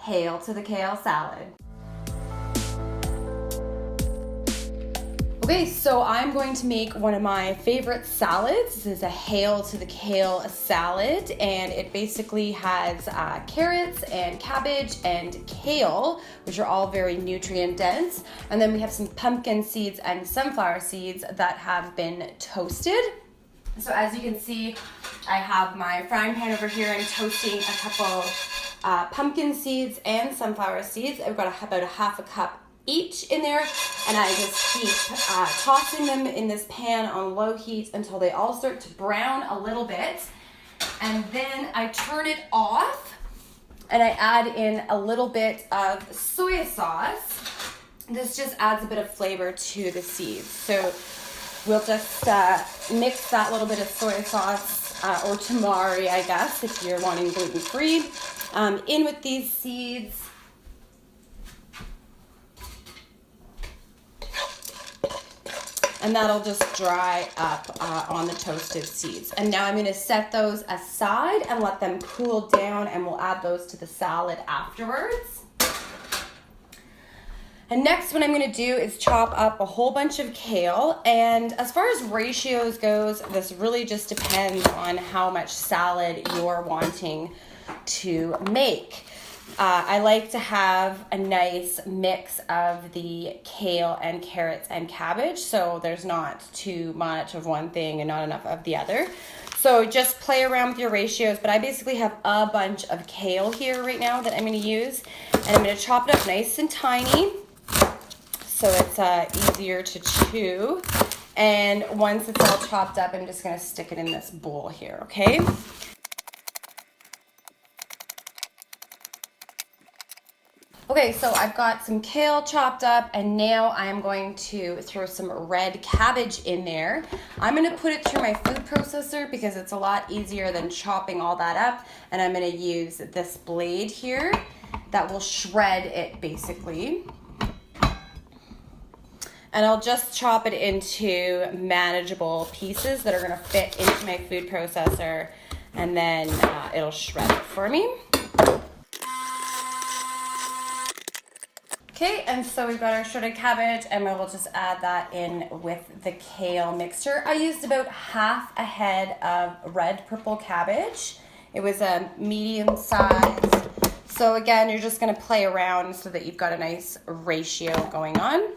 Hail to the kale salad. Okay, so I'm going to make one of my favorite salads. This is a hail to the kale salad, and it basically has carrots and cabbage and kale, which are all very nutrient dense. And then we have some pumpkin seeds and sunflower seeds that have been toasted. So as you can see, I have my frying pan over here. I'm toasting a couple pumpkin seeds and sunflower seeds. I've got about a half a cup each in there, and I just keep tossing them in this pan on low heat until they all start to brown a little bit. And then I turn it off and I add in a little bit of soy sauce. This just adds a bit of flavor to the seeds. So we'll just mix that little bit of soy sauce or tamari, I guess, if you're wanting gluten-free, in with these seeds. And that'll just dry up on the toasted seeds. And now I'm gonna set those aside and let them cool down, and we'll add those to the salad afterwards. And next, what I'm gonna do is chop up a whole bunch of kale. And as far as ratios goes, this really just depends on how much salad you're wanting to make. I like to have a nice mix of the kale and carrots and cabbage, so there's not too much of one thing and not enough of the other. So just play around with your ratios, but I basically have a bunch of kale here right now that I'm going to use, and I'm going to chop it up nice and tiny so it's easier to chew. And once it's all chopped up, I'm just going to stick it in this bowl here, okay? Okay, so I've got some kale chopped up, and now I'm going to throw some red cabbage in there. I'm gonna put it through my food processor because it's a lot easier than chopping all that up, and I'm gonna use this blade here that will shred it basically. And I'll just chop it into manageable pieces that are gonna fit into my food processor, and then it'll shred it for me. Okay, and so we've got our shredded cabbage, and we'll just add that in with the kale mixture. I used about half a head of red purple cabbage. It was a medium size. So again, you're just gonna play around so that you've got a nice ratio going on.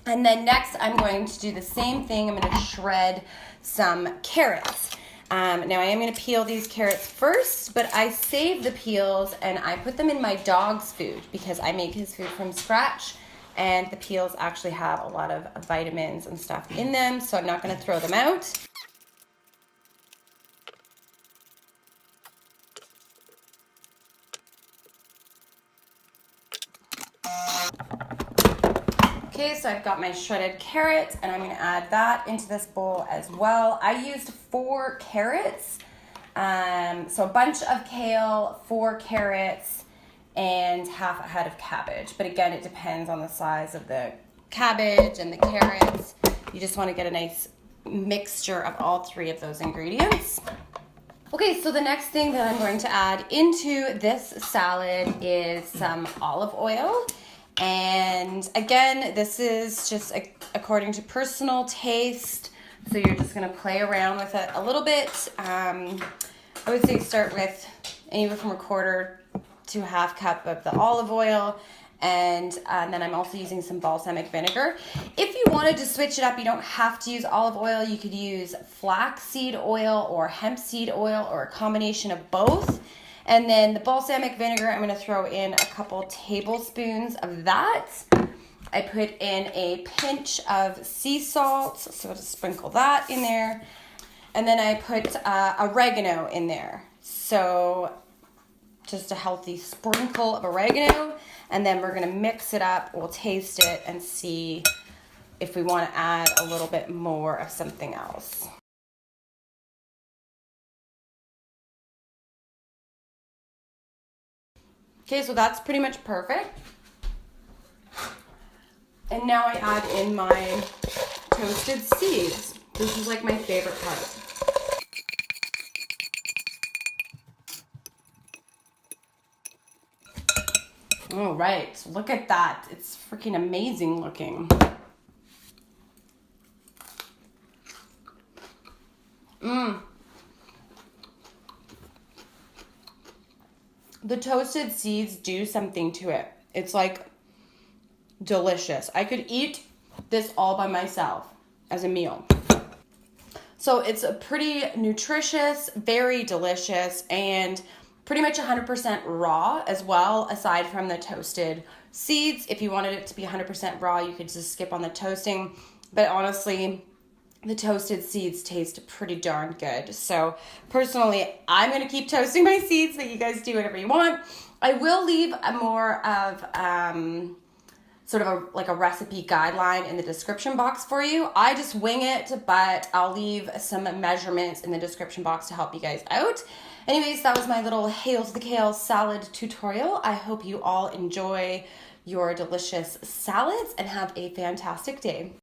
And then next, I'm going to do the same thing. I'm gonna shred some carrots. Now I am going to peel these carrots first, but I save the peels and I put them in my dog's food because I make his food from scratch, and the peels actually have a lot of vitamins and stuff in them, so I'm not going to throw them out. Okay, so I've got my shredded carrot, and I'm going to add that into this bowl as well. I used 4 carrots, so a bunch of kale, 4 carrots, and half a head of cabbage. But again, it depends on the size of the cabbage and the carrots. You just want to get a nice mixture of all 3 of those ingredients. Okay, so the next thing that I'm going to add into this salad is some olive oil. And again, this is just according to personal taste, so you're just going to play around with it a little bit. I would say start with anywhere from a quarter to a half cup of the olive oil, and then I'm also using some balsamic vinegar. If you wanted to switch it up, you don't have to use olive oil. You could use flaxseed oil or hemp seed oil or a combination of both. And then the balsamic vinegar, I'm going to throw in a couple tablespoons of that. I put in a pinch of sea salt, so I'll just sprinkle that in there. And then I put oregano in there. So just a healthy sprinkle of oregano. And then we're going to mix it up. We'll taste it and see if we want to add a little bit more of something else. Okay, so that's pretty much perfect. And now I add in my toasted seeds. This is like my favorite part. All right, look at that. It's freaking amazing looking. The toasted seeds do something to it. It's like delicious. I could eat this all by myself as a meal. So it's a pretty nutritious, very delicious, and pretty much 100% raw as well, aside from the toasted seeds. If you wanted it to be 100% raw, you could just skip on the toasting. But honestly, the toasted seeds taste pretty darn good. So personally, I'm going to keep toasting my seeds, but you guys do whatever you want. I will leave a more of sort of like a recipe guideline in the description box for you. I just wing it, but I'll leave some measurements in the description box to help you guys out. Anyways, that was my little Hail to the Kale salad tutorial. I hope you all enjoy your delicious salads and have a fantastic day.